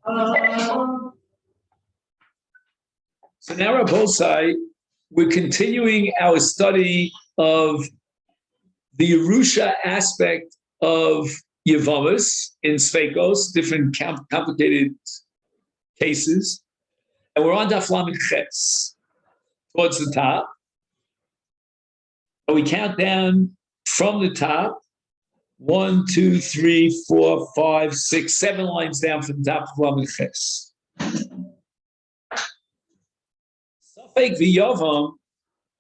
So now, Rabosai, we're continuing our study of the Yerusha aspect of Yevamot in Sveikos, different complicated cases. And we're on Daf Lamed Ches, towards the top. And we count down from the top, 1, 2, 3, 4, 5, 6, 7 lines down from the top of Lamed Ches. Safek v'yavam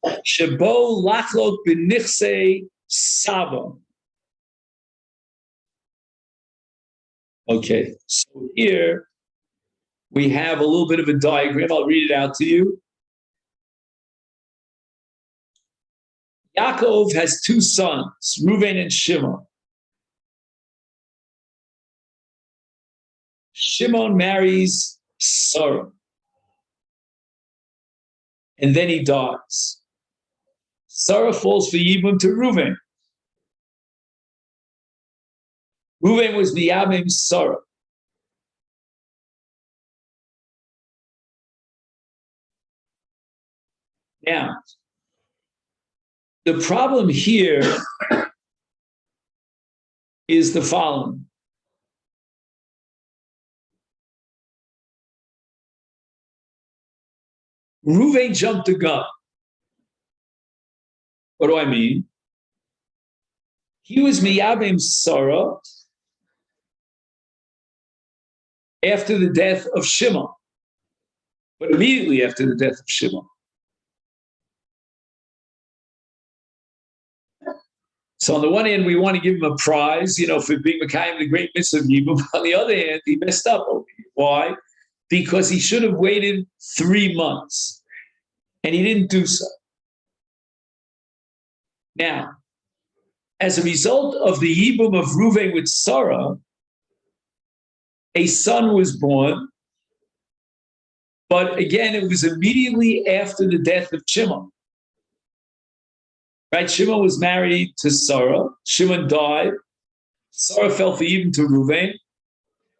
shebo lachlot b'nichsei saba. Okay, so here we have a little bit of a diagram. I'll read it out to you. Yaakov has 2 sons, Reuven and Shimon. Shimon marries Sarah, and then he dies. Sarah falls for Yibum to Reuven. Reuven was Miyamim Sarah. Now, the problem here is the following. Reuven jumped the gun. What do I mean? He was Miyabim Sarah after the death of Shimon, but immediately after the death of Shimon. So on the one hand, we want to give him a prize, for being Mekayim, the great mitzvah of Yibum. On the other hand, he messed up over here. Why? Because he should have waited 3 months, and he didn't do so. Now, as a result of the Yibum of Reuven with Sarah, a son was born, but again, it was immediately after the death of Shimon. Right? Shimon was married to Sarah. Shimon died. Sarah fell for Yibum to Reuven.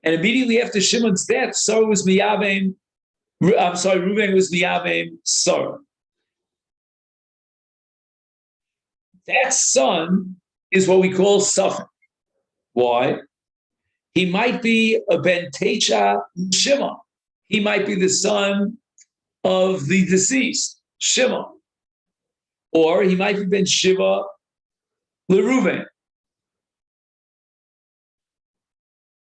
And immediately after Shimon's death, Reuven was Miyabim Sarah. That son is what we call Safek. Why? He might be a Ben Techa Shimon. He might be the son of the deceased, Shimon. Or he might be Ben Shiva LeReuven.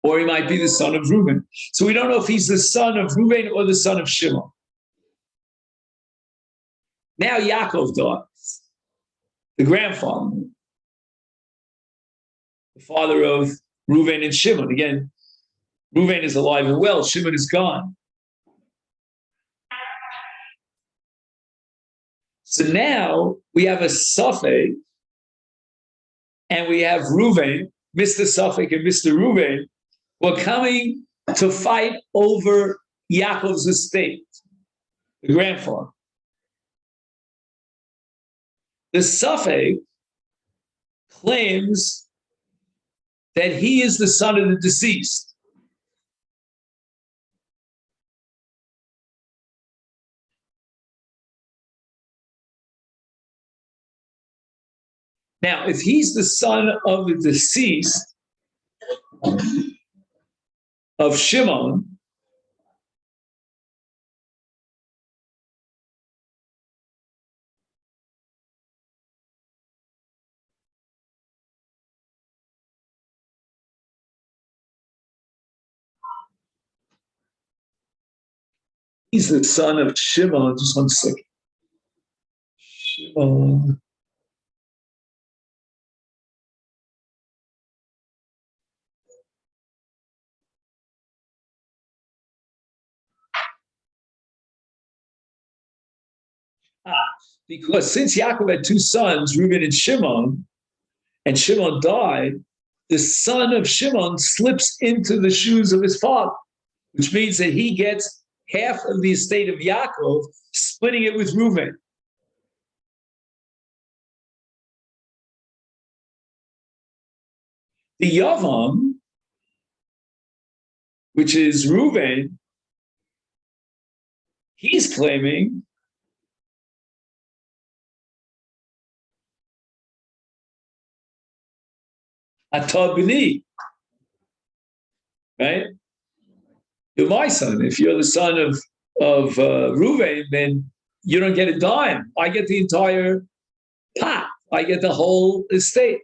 Or he might be the son of Reuven. So we don't know if he's the son of Reuven or the son of Shimon. Now Yaakov dies, the grandfather, the father of Reuven and Shimon. Again, Reuven is alive and well, Shimon is gone. So now we have a Safek, and we have Reuven, Mr. Safek and Mr. Reuven, were coming to fight over Yaakov's estate, the grandfather. The Safek claims that he is the son of the deceased. Now, if he's the son of the deceased, of Shimon, he's the son of Shimon. Just 1 second. Shimon. Because since Yaakov had 2 sons, Reuben and Shimon died, the son of Shimon slips into the shoes of his father, which means that he gets half of the estate of Yaakov, splitting it with Reuven. The Yavam which is Reuven, he's claiming Atah b'ni, right? You're my son. If you're the son of Reuven, then you don't get a dime. I get the entire pot. I get the whole estate.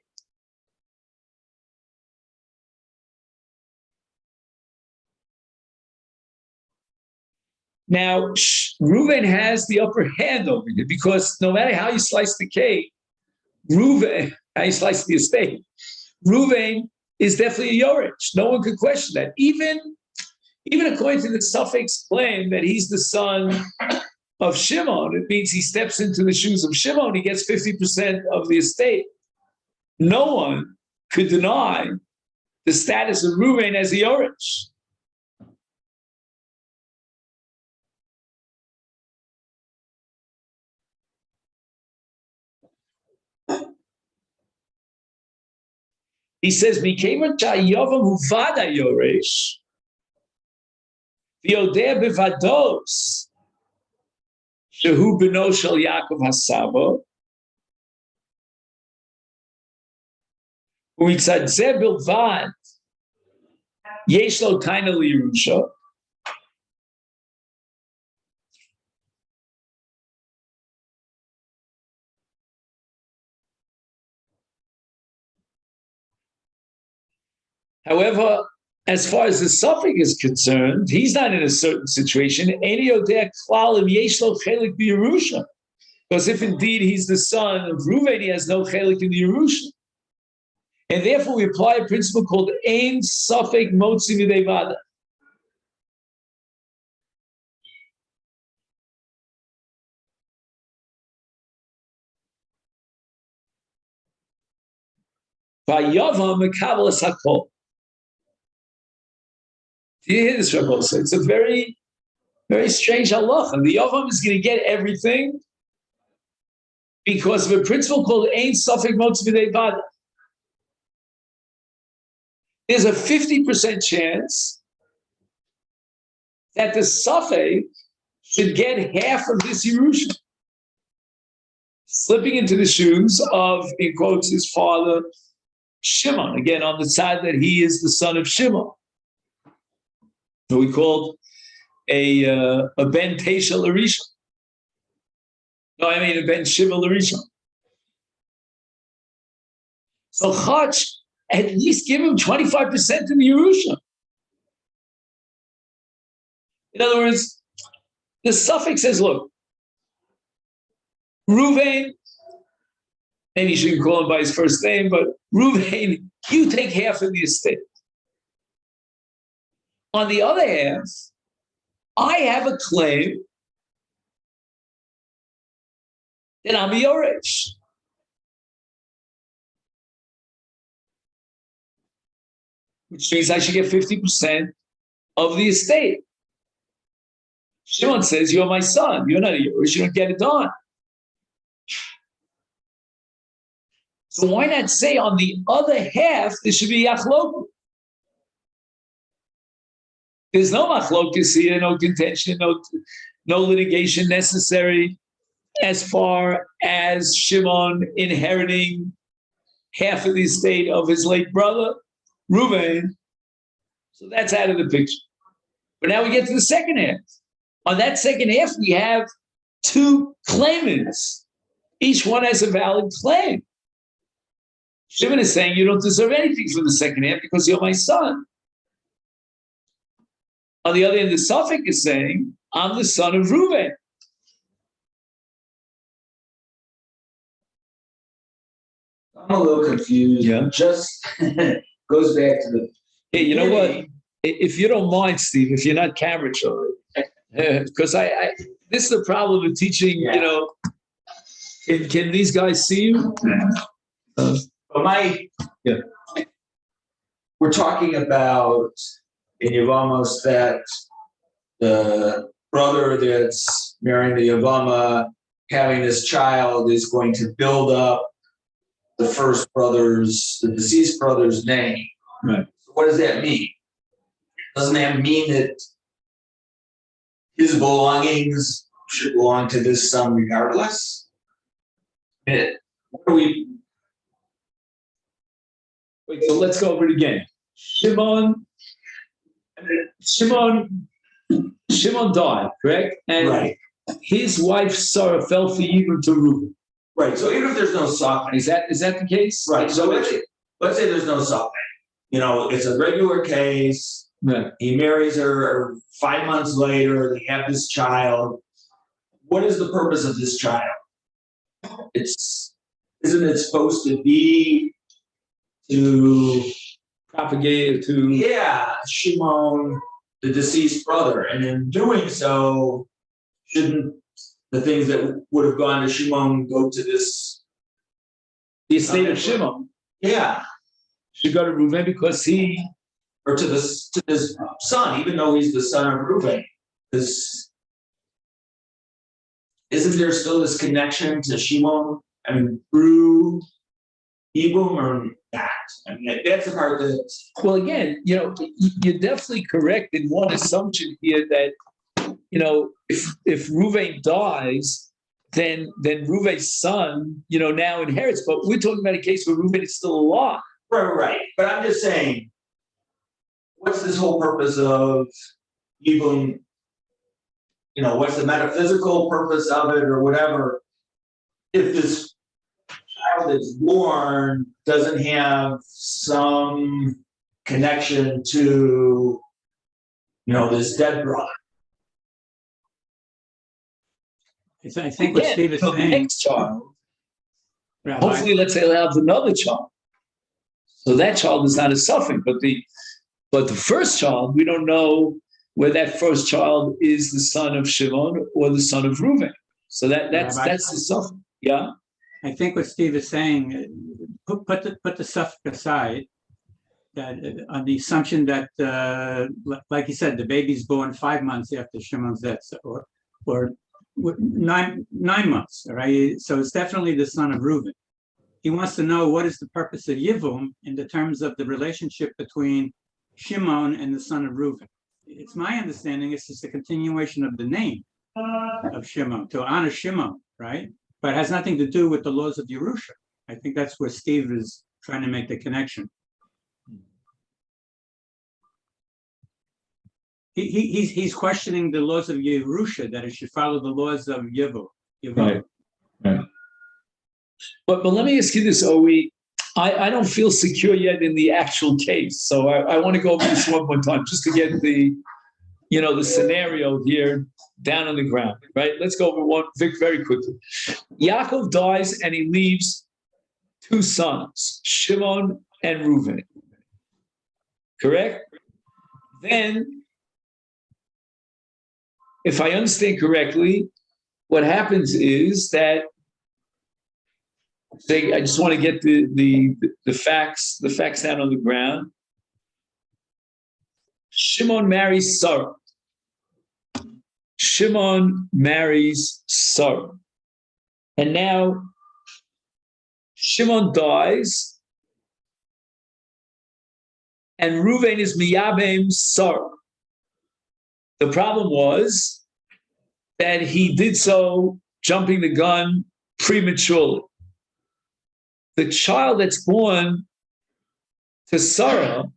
Now, Reuven has the upper hand over here because no matter how you slice the cake, Reuven, how you slice the estate, Reuven is definitely a Yorich. No one could question that. Even according to the suffix claim that he's the son of Shimon, it means he steps into the shoes of Shimon, he gets 50% of the estate. No one could deny the status of Reuven as a Yorich. He says, "Mikeva chayavam huvada yoresh, v'yodeh bevados shehu beno shel Yaakov hasavo, umitzad zeh bilvad yesh lo taina liyerusha." However, as far as the suffix is concerned, he's not in a certain situation. Because if indeed he's the son of Reuven, he has no chelik in the Yerusha. And therefore we apply a principle called ein suffix motzi midei vada. Vayavam mekabel es hakol. Do you hear this, Rabbi? It's a very, very strange halacha. And the Yavam is going to get everything because of a principle called ein suffix motzi midei vada. There's a 50% chance that the suffix should get half of this Yerusha, slipping into the shoes of, in quotes, his father, Shimon, again, on the side that he is the son of Shimon. So we called a Ben Tesha Larisha. No, I mean a Ben Shiva Larisha. So Chach, at least give him 25% in the Yerusha. In other words, the suffix says, look, Reuven, maybe you shouldn't call him by his first name, but Reuven, you take half of the estate. On the other hand, I have a claim that I'm a Yorich. Which means I should get 50% of the estate. Shimon says, you're my son. You're not a Yorich. You don't get it done. So why not say on the other half, there should be Yachloku? There's no machlokus here, no contention, no litigation necessary as far as Shimon inheriting half of the estate of his late brother, Reuven. So that's out of the picture. But now we get to the second half. On that second half, we have two claimants. Each one has a valid claim. Shimon is saying, you don't deserve anything from the second half because you're my son. On the other hand, the suffix is saying, I'm the son of Reuven. I'm a little confused. Yeah. Just goes back to the. Hey, you know what? If you don't mind, Steve, if you're not camera shy, because I this is the problem of teaching. Yeah. You know, can these guys see you? But we're talking about in Yevamot that the brother that's marrying the Yevama, having this child, is going to build up the first brother's, the deceased brother's name. Right. So what does that mean? doesn't that mean that his belongings should belong to this son regardless? What do we? Wait, so let's go over it again. Shimon died, correct? And Right. his wife Sarah fell for Yibum to Reuben. Right. So even if there's no softening, Is that the case? right. So let's say there's no softening. It's a regular case. Right. He marries her 5 months later. They have this child. What is the purpose of this child? Isn't it supposed to be to Propagate to Shimon, the deceased brother, and in doing so, shouldn't the things that would have gone to Shimon go to this? The estate of Shimon. Yeah, Should go to Reuven because he, or to his son, even though he's the son of Reuven. Because isn't there still this connection to Shimon? I mean, through Yibum or not? I mean, that's the part that. well, again, you're definitely correct in one assumption here that, if Reuven dies, then Reuven's son, now inherits. But we're talking about a case where Reuven is still alive. Right. But I'm just saying, what's this whole purpose of Yibum? What's the metaphysical purpose of it or whatever? If this child that's born doesn't have some connection to, this dead brother. I think what Steve is the saying. next child, Rabbi, hopefully, let's say they'll have another child. So that child is not a suffix, but the first child, we don't know whether that first child is the son of Shimon or the son of Reuven. So that's the suffix. Yeah. I think what Steve is saying, put the suffix aside, that on the assumption that, like you said, the baby's born 5 months after Shimon's death, or 9 months. All right, so it's definitely the son of Reuven. He wants to know what is the purpose of Yivum in the terms of the relationship between Shimon and the son of Reuven. It's my understanding it's just a continuation of the name of Shimon, to honor Shimon, right? But it has nothing to do with the laws of Yerusha. I think that's where Steve is trying to make the connection. He's questioning the laws of Yerusha, that it should follow the laws of Yevamot. Right. But let me ask you this, Owe. I don't feel secure yet in the actual case. So I want to go over this one more time just to get the scenario here down on the ground, right? Let's go over one very quickly. Yaakov dies and he leaves 2 sons, Shimon and Reuven. Correct? Then, if I understand correctly, what happens is that I just want to get the facts down on the ground. Shimon marries Sarah. And now Shimon dies, and Reuven is miyabem Sarah. The problem was that he did so jumping the gun prematurely. The child that's born to Sarah,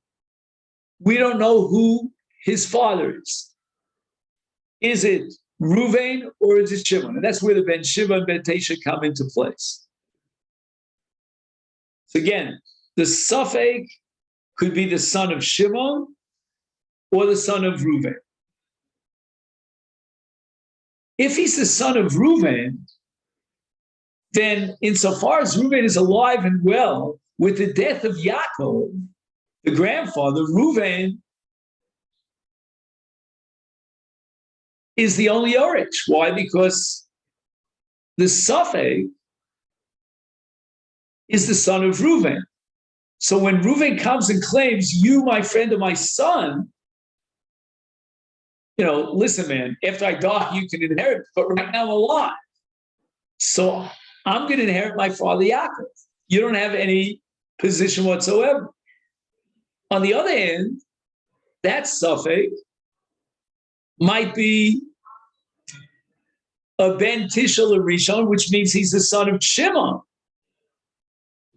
we don't know who his father is. Is it Reuven or is it Shimon? And that's where the Ben Shiva and Ben Tesha come into place. So again, the suffix could be the son of Shimon or the son of Reuven. If he's the son of Reuven, then insofar as Reuven is alive and well, with the death of Yaakov, the grandfather, Reuven is the only Orich. Why? Because the suffix is the son of Reuven. So when Reuven comes and claims, you, my friend, are my son, listen, man, after I die, you can inherit, but right now I'm alive. So I'm going to inherit my father Yaakov. You don't have any position whatsoever. On the other hand, that suffix might be a ben Tishel Rishon, which means he's the son of Shimon.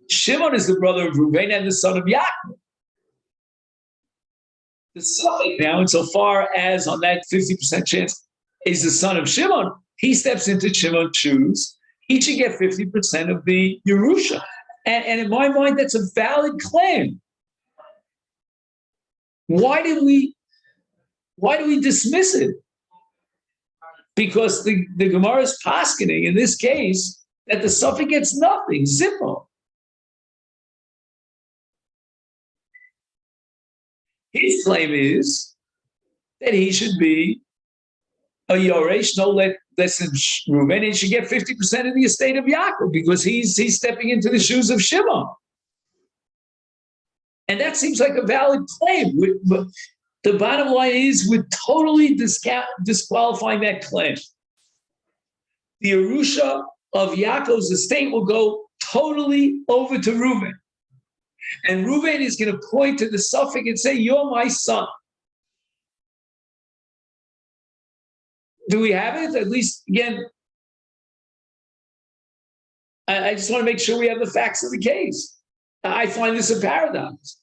Shimon is the brother of Reuven and the son of Yaakov. The suffix now, insofar as on that 50% chance is the son of Shimon, he steps into Shimon's shoes. He should get 50% of the Yerusha. And in my mind, that's a valid claim. Why do we dismiss it? Because the Gemara is paskening in this case that the suffix gets nothing, zippo. His claim is that he should be a Yoresh, no less than Reuven, and he should get 50% of the estate of Yaakov because he's stepping into the shoes of Shimon. And that seems like a valid claim. But the bottom line is we're totally disqualifying that claim. The Yerusha of Yaakov's estate will go totally over to Reuven. And Reuven is going to point to the suffix and say, you're my son. Do we have it? At least, again, I just want to make sure we have the facts of the case. I find this a paradox.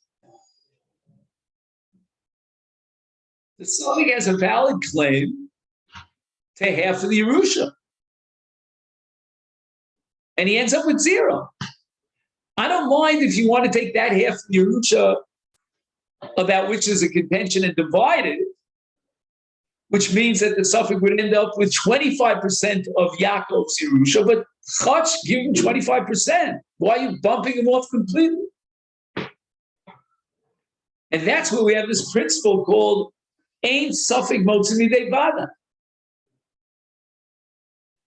The suffix has a valid claim to half of the Yerusha. And he ends up with zero. I don't mind if you want to take that half of the Yerusha about which is a contention and divide it, which means that the suffix would end up with 25% of Yaakov's Yerusha, but Chach give him 25%. Why are you bumping him off completely? And that's where we have this principle called Ein Suffix Motzi Midei Vada.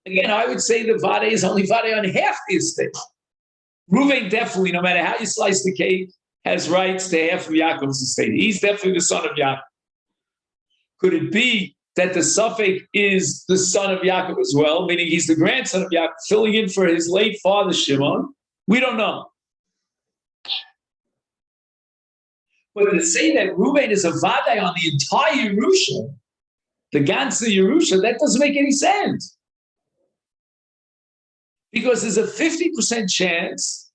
Again, I would say the Vada is only Vada on half the estate. Reuven definitely, no matter how you slice the cake, has rights to half of Yaakov's estate. He's definitely the son of Yaakov. Could it be that the suffix is the son of Yaakov as well, meaning he's the grandson of Yaakov, filling in for his late father Shimon? We don't know. But to say that Reuven is a Vadai on the entire Yerusha, the ganze Yerusha, that doesn't make any sense. Because there's a 50% chance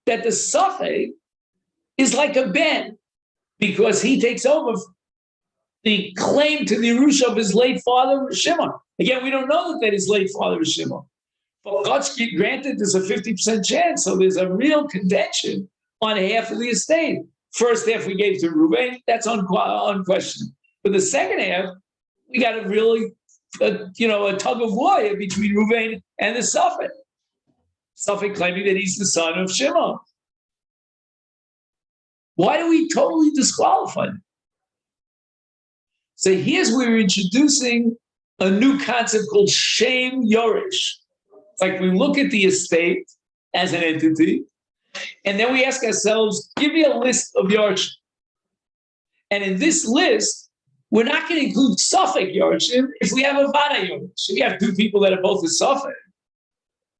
that the suffix is like a ben, because he takes over the claim to the Yerusha of his late father, Shimon. Again, we don't know that his late father was Shimon. But Godski granted there's a 50% chance, so there's a real contention on half of the estate. First half we gave to Reuven, that's unquestioned. But the second half, we got a really a tug of war between Reuven and the suffix. Suffix claiming that he's the son of Shimon. Why do we totally disqualify him? So here's where we're introducing a new concept called Shem Yoresh. It's like we look at the estate as an entity, and then we ask ourselves, give me a list of Yorshim. And in this list, we're not going to include suffix Yorshim if we have a Vada Yoresh. If you have two people that are both a suffix,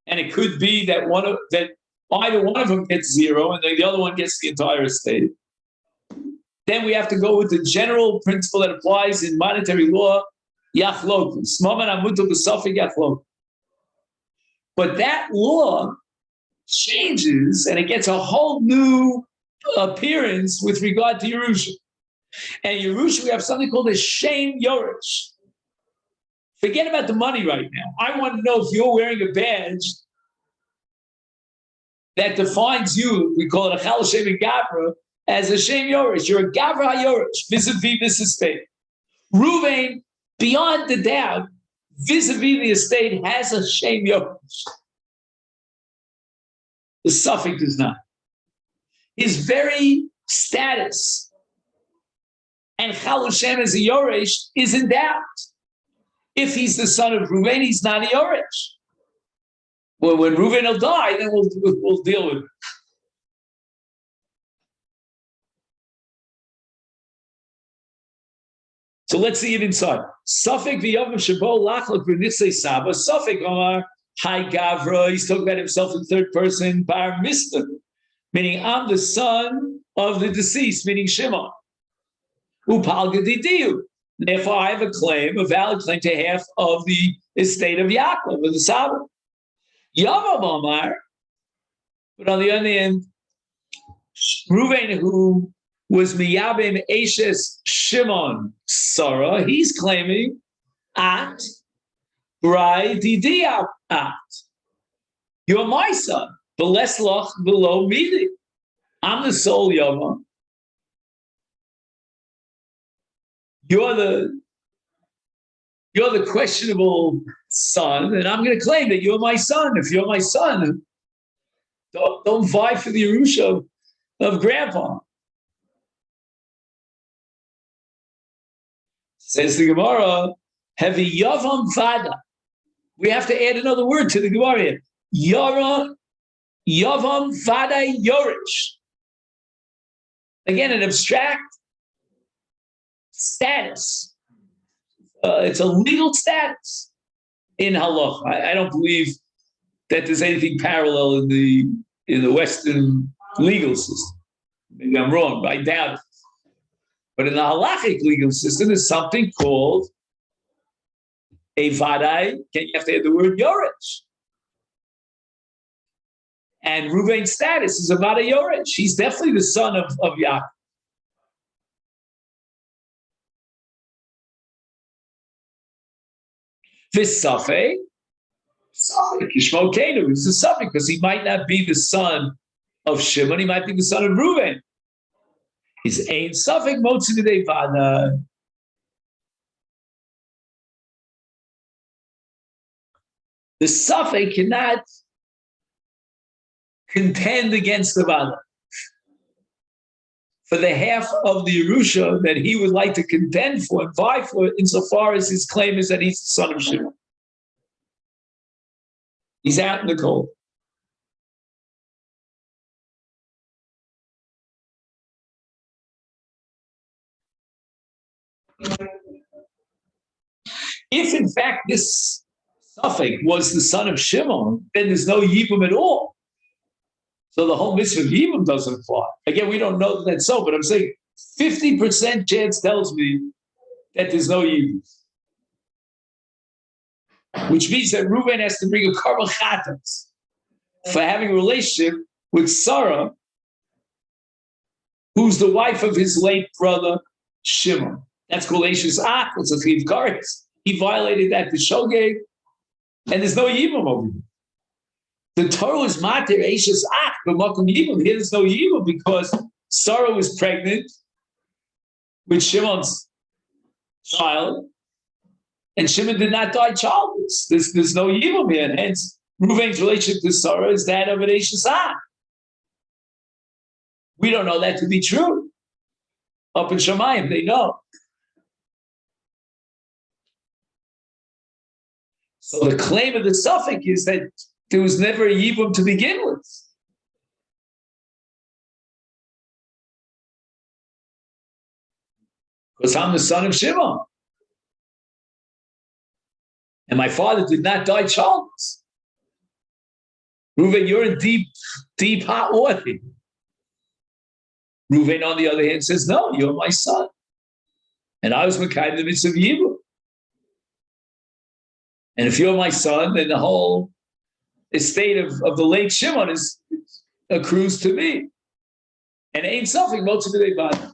and it could be that either one of them gets zero and then the other one gets the entire estate. Then we have to go with the general principle that applies in monetary law, yachlokus. But that law changes and it gets a whole new appearance with regard to Yerusha. And Yerusha, we have something called a Shem Yoresh. Forget about the money right now. I want to know if you're wearing a badge that defines you, we call it a Chal Shem Gavra, as a Shem Yoresh. You're a Gavra HaYoresh, vis-a-vis this estate. Reuven, beyond the doubt, vis-a-vis the estate, has a Shem Yoresh. The suffix does not. His very status and Chal Shem as a Yoresh is in doubt. If he's the son of Reuven, he's not a Yoresh. Well, when Reuven will die, then we'll deal with it. So let's see it inside. Suffix v'yavim shabo lachlok v'nitzei saba. Suffix Omar Hai Gavra. He's talking about himself in third person. Bar Mister, meaning I'm the son of the deceased, meaning Shimon. Upalgadidiu. Therefore, I have a claim, a valid claim to half of the estate of Yaakov, of the Saba. Yavam Omar, but on the other hand, Reuven, who was Miyabim Eshes Shimon Sarah, he's claiming at Brai Didia at. You're my son, but less loch below me. I'm the sole Yoma. You're the questionable son, and I'm going to claim that you're my son. If you're my son, don't vie for the Yerusha of grandpa. Says the Gemara, heavy Yavam Vada. We have to add another word to the Gemara here. Yavam Vada Yorish. Again, an abstract status. It's a legal status in halacha. I don't believe that there's anything parallel in the Western legal system. Maybe I'm wrong, but I doubt it. But in the halachic legal system, there's something called a vadai. You have to add the word yorich. And Reuven's status is a vadai yorich. He's definitely the son of Yaakov. This Safek, Yishmo Kenu, is a Safek because he might not be the son of Shimon, he might be the son of Reuven. He's Ein Safek Motzi B'dei Vada. The Safek cannot contend against the Vada. For the half of the Yerusha that he would like to contend for and vie for, insofar as his claim is that he's the son of Shimon. He's out in the cold. If in fact this Safek was the son of Shimon, then there's no Yibum at all. So the whole mitzvah of Yibum doesn't apply. Again, we don't know that that's so, but I'm saying 50% chance tells me that there's no Yibum. Which means that Reuven has to bring a karban chatas for having a relationship with Sarah, who's the wife of his late brother Shimon. That's called Eishes Ach, it's a chiv kares. He violated that b'shogeg, and there's no Yibum over here. The Torah is mater Eishes Ach, but makom Yibum. Here there's no Yibum because Sarah was pregnant with Shimon's child, and Shimon did not die childless. There's no Yibum here, and hence Reuven's relationship to Sarah is that of an Eishes Ach. We don't know that to be true. Up in Shamayim, they know. So the claim of the Safek is that there was never a Yibum to begin with. Because I'm the son of Shimon. And my father did not die childless. Reuven, you're in deep, deep hot water. Reuven, on the other hand, says, no, you're my son. And I was Mekayim in the midst of Yibum. And if you're my son, then the whole estate of the late Shimon accrues to me. And ain't something most of it bad.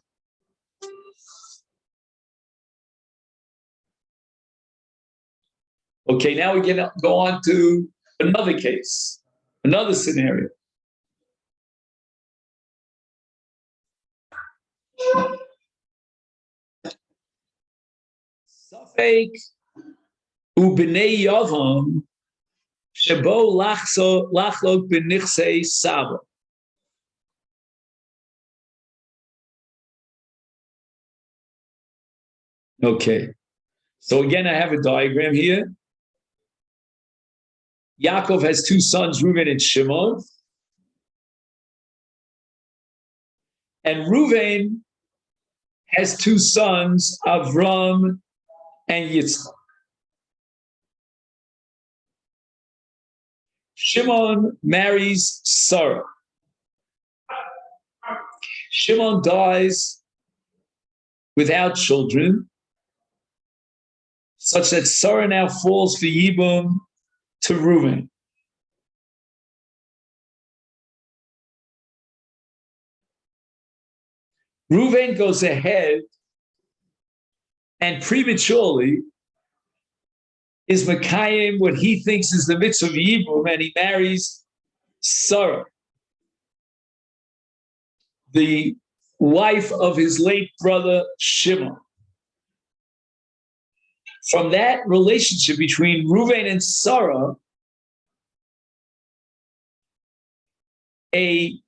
Okay, now we can go on to another case, another scenario. Safek ubnei Yavam shebo lachlok b'nichsei Saba. Okay, so again, I have a diagram here. Yaakov has two sons, Reuven and Shimon. And Reuven has two sons, Avram and Yitzchak. Shimon marries Sarah. Shimon dies without children, such that Sarah now falls for Yibum to Reuben. Reuven goes ahead and prematurely is Mekayim what he thinks is the mitzvah of Yibum, and he marries Sarah, the wife of his late brother Shimon. From that relationship between Reuven and Sarah, a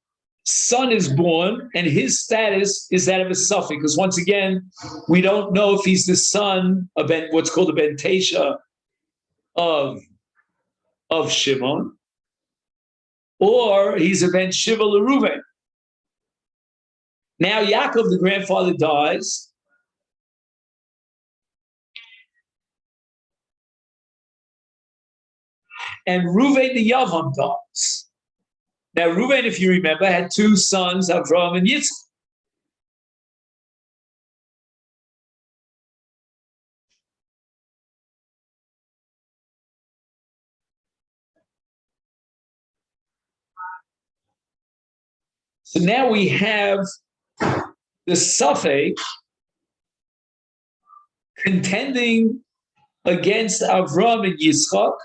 son is born, and his status is that of a suffix. Because once again, we don't know if he's the son of what's called a ben Tesha of Shimon, or he's a ben Shiva l'Reuven. Now Yaakov, the grandfather, dies. And Reuven the Yavam dies. Now, Reuven, if you remember, had two sons, Avraham and Yitzchak. So now we have the suffix contending against Avraham and Yitzchak,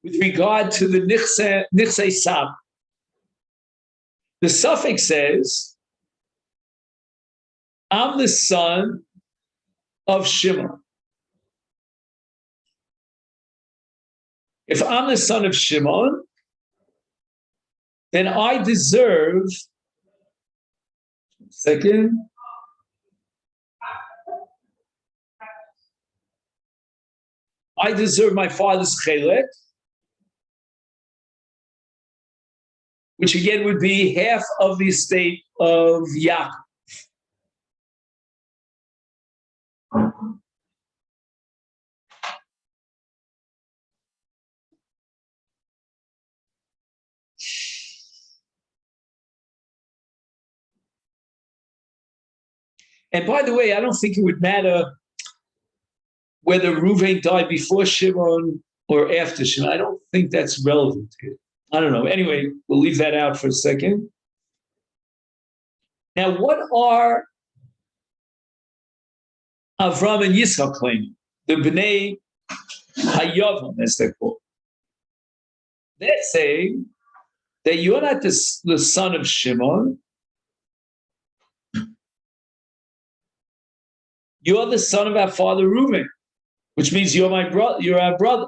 with regard to the Nichse Sab. The suffix says, I'm the son of Shimon. If I'm the son of Shimon, then I deserve, I deserve my father's chelek, which again would be half of the estate of Yaakov. And by the way, I don't think it would matter whether Reuven died before Shimon or after Shimon. I don't think that's relevant here. I don't know. Anyway, we'll leave that out for a second. Now, what are Avram and Yitzchak claiming? The Bnei Hayavam, as they're called. They're saying that you're not the son of Shimon. You're the son of our father Reuven, which means you're my brother. You're our brother.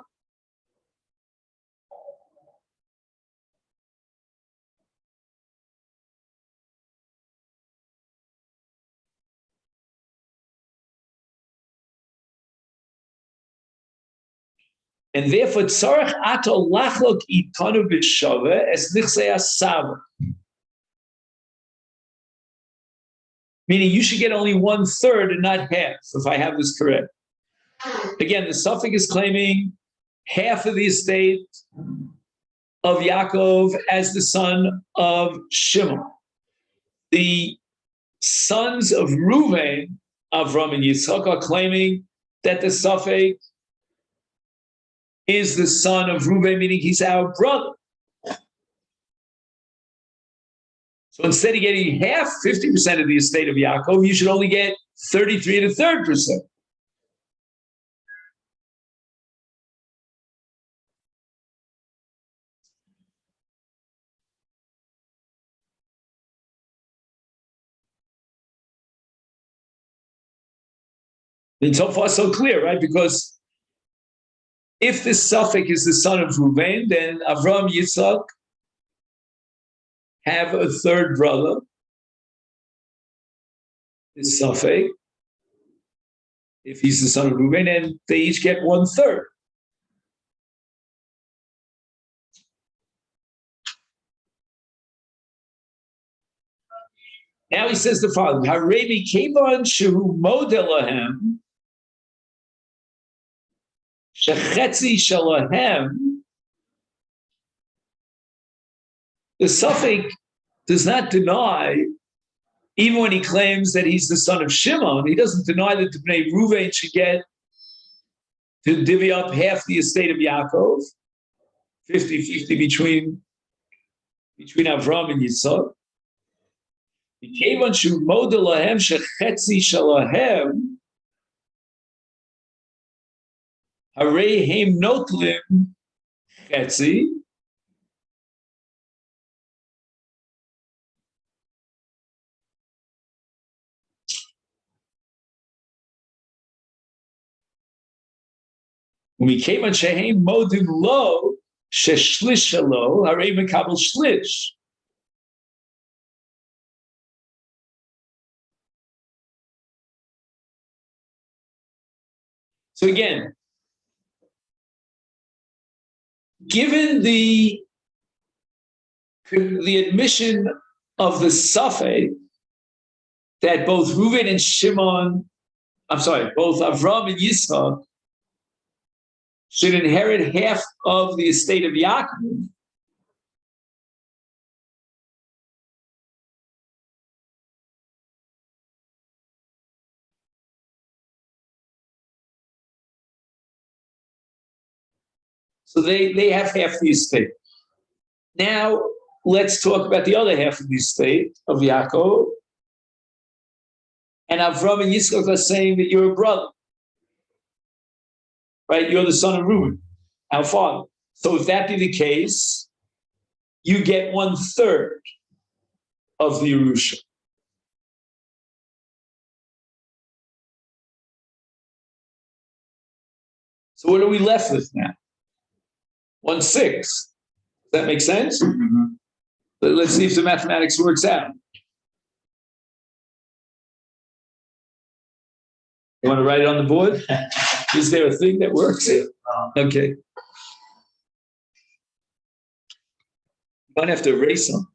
And therefore, tzarech ato lachlok itanu b'shove es nichsei asava. Meaning you should get only 1/3 and not half, if I have this correct. Again, the suffix is claiming half of the estate of Yaakov as the son of Shimon. The sons of Reuven, Avram and Yitzchak, are claiming that the suffix is the son of Reuven, meaning he's our brother. So instead of getting half, 50% of the estate of Yaakov, you should only get 33 1/3%. And so far, so clear, right? Because if the suffix is the son of Reuven, then Avram, Yitzchak have a third brother, the suffix, if he's the son of Reuven, and they each get 1/3. Now he says the following: Harevi kevan shehu modelahem shechetzi shalahem the Suffolk does not deny, even when he claims that he's the son of Shimon, he doesn't deny that the Bnei Ruvain should get to divvy up half the estate of Yaakov, 50-50 between Avram and Yitzhak. מכיוון שהוא מודה להם שחצי שלהם, הרי הם נוטלים חצי, ומכיוון שהם מודים לו ששליש שלו, הרי מקבל שליש. So again, given the admission of the Safek that both Reuven and Shimon, both Avram and Yitzchak should inherit half of the estate of Yaakov, so they have half the estate. Now, let's talk about the other half of the estate of Yaakov. And Avram and Yitzchak are saying that you're a brother. Right? You're the son of Reuben, our father. So if that be the case, you get 1/3 of the Yerusha. So what are we left with now? 1/6. Does that make sense? Mm-hmm. Let's see if the mathematics works out. You want to write it on the board? Is there a thing that works? Okay. You might have to erase them,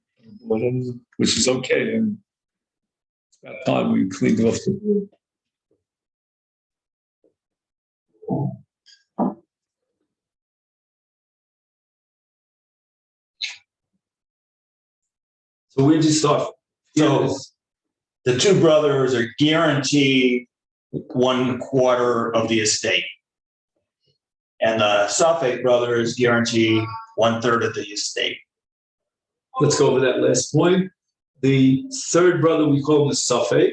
which is okay. And it's about time we cleaned off the board. So where'd you start? So the two brothers are guaranteed 1/4 of the estate. And the Suffolk brothers guarantee 1/3 of the estate. Let's go over that last point. The third brother, we call him the Suffolk.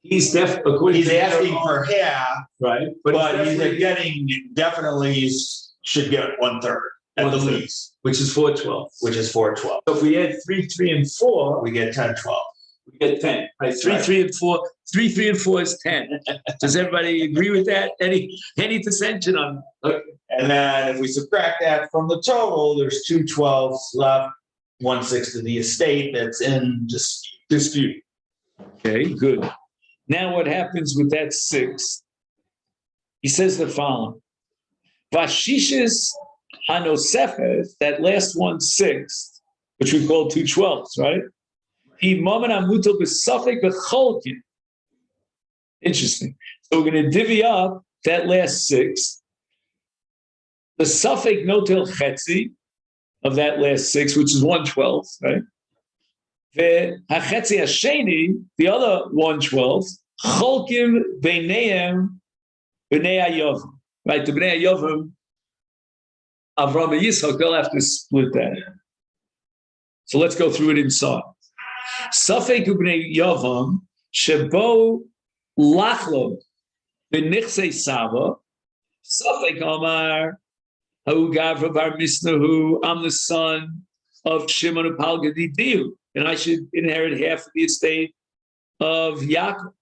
He's asking for half, right? but he's getting definitely should get 1/3 at the least, which is 4/12. which is 4/12. So if we add 3, 3, and 4, We get 10/12. we get 10. Right? 3, 3, and 4. 3, 3, and 4 is 10. Does everybody agree with that? Any dissension on? And then if we subtract that from the total, there's 2/12 left, 1/6 of the estate that's in dispute. Okay, good. Now what happens with that 6? He says the following. Vashishis hanosefet, that last 1/6, which we call 2/12, right? Interesting. So we're going to divvy up that last 6. The suffix notel chetzi of that last 6, which is 1/12, right? The hachetzi hasheni, the other 1/12, cholkim beineim b'nei Yevamot, right? The b'nei Yevamot, Avram and Yitzchak, they'll have to split that. So let's go through it inside. Safek ubnei Yevamot shebo lachlo b'nichsei sava. Safek Amar Hu Gavra bar Misnahu. I'm the son of Shimon of Palgadidiu, and I should inherit half of the estate of Yaakov.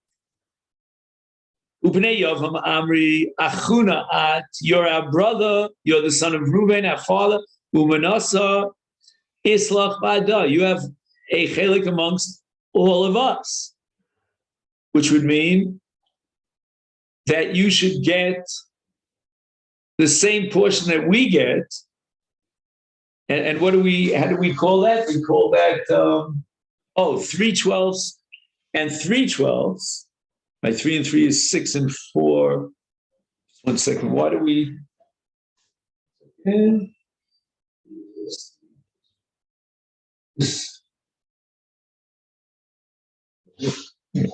Ubnei Yevamot Amri Achuna at. You're our brother. You're the son of Reuben, our father. Umanasa Islach Bada. You have a chelik amongst all of us, which would mean that you should get the same portion that we get. And how do we call that? We call that 3/12 and 3/12. Right, 3 and 3 is 6 and 4. Just 1 second. Why do we?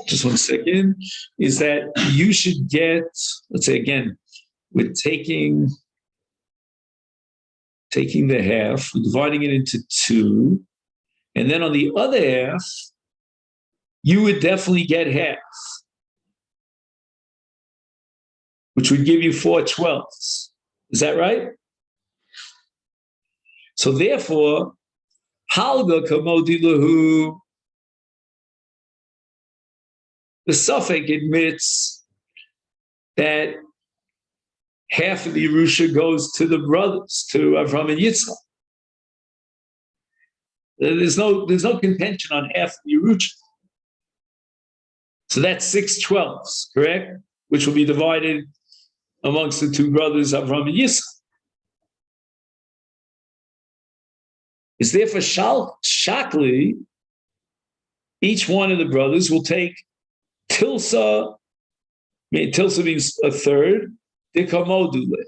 just 1 second, is that you should get, let's say again, we're taking the half, we're dividing it into 2, and then on the other half, you would definitely get half, which would give you 4/12. Is that right? So therefore, halga kamodi lahu, the suffix admits that half of the Yerusha goes to the brothers, to Avraham and Yitzchak. There's no contention on half of the Yerusha. So that's 6/12, correct? Which will be divided amongst the two brothers, Avraham and Yitzchak. It's therefore shakli, each one of the brothers will take tilsa, tilsa means a third, dikamodule.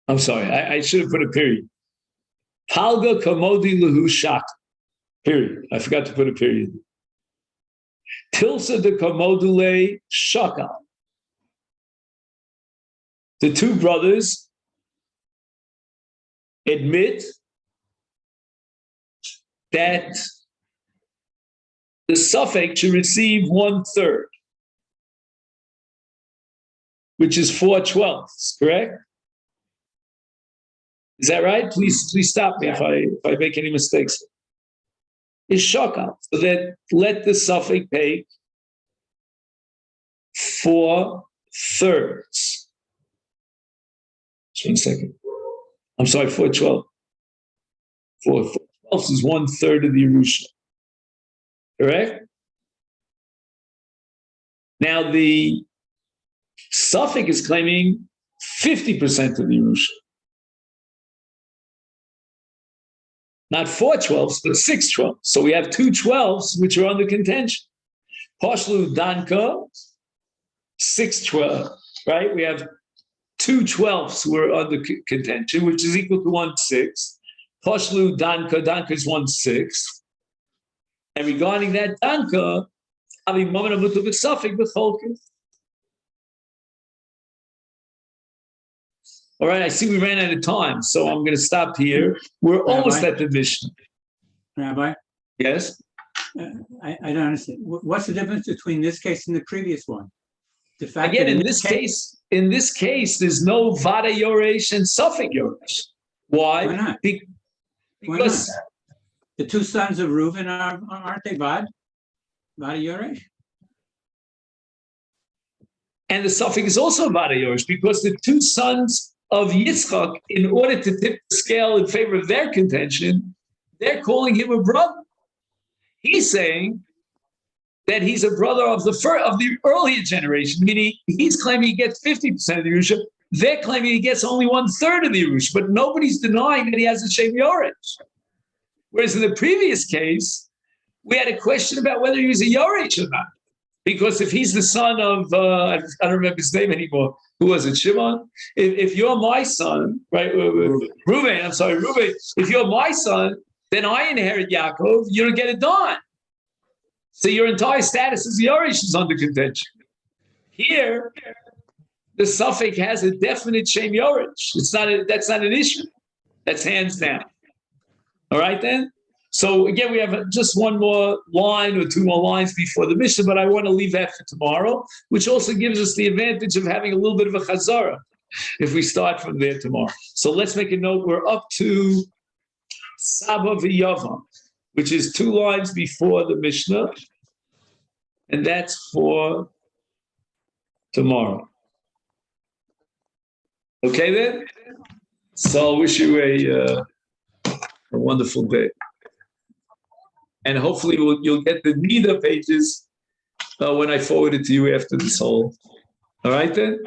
I'm sorry, I should have put a period. Palga kamodi lahu shak. Period. I forgot to put a period. Tilsa de kamodule shaka. The two brothers admit that the suffix should receive 1/3, which is 4/12, correct? Is that right? Please stop me if I make any mistakes. Is shaka. So that let the suffix take 4/3. Just 1 second. I'm sorry, 4/12. 4/12 is 1/3 of the Yerusha. Correct? Now the suffix is claiming 50% of the Yerusha. Not 4/12, but 6/12. So we have 2/12 which are under contention. Poshlu Danka, 6/12, right? We have 2/12 who are under contention, which is equal to 1/6. Poshlu Danka is 1/6. And regarding that Danka, Avi Moment of Mutu B'Safik B'Cholkin. All right, I see we ran out of time, so I'm going to stop here. We're almost at the Mishnah. Rabbi? Yes? I don't understand. What's the difference between this case and the previous one? The fact Again, that in this case, there's no Vada Yoresh and Suffolk Yoresh. Why? Why not? Because Why not? The two sons of Reuben aren't they Vada Yoresh? and the suffix is also Vada Yoresh, because the two sons of Yitzchak, in order to tip the scale in favor of their contention, they're calling him a brother. He's saying that he's a brother of the earlier generation, meaning he's claiming he gets 50% of the Yerusha. They're claiming he gets only 1/3 of the Yerusha, but nobody's denying that he has a Shem Yoresh. Whereas in the previous case, we had a question about whether he was a Yoresh or not. Because if he's the son of, I don't remember his name anymore, who was it, Shimon? If you're my son, right, Reuben, if you're my son, then I inherit Yaakov, you don't get a dime. So your entire status as Yoresh is under contention. Here, the suffix has a definite Shem Yoresh. That's not an issue. That's hands down. All right, then? So again, we have just one more line or two more lines before the Mishnah, but I want to leave that for tomorrow, which also gives us the advantage of having a little bit of a chazara if we start from there tomorrow. So let's make a note. We're up to Saba v'Yavam, which is 2 lines before the Mishnah, and that's for tomorrow. Okay, then? So I wish you a wonderful day. And hopefully you'll get the Nida pages when I forward it to you after this whole. All right then?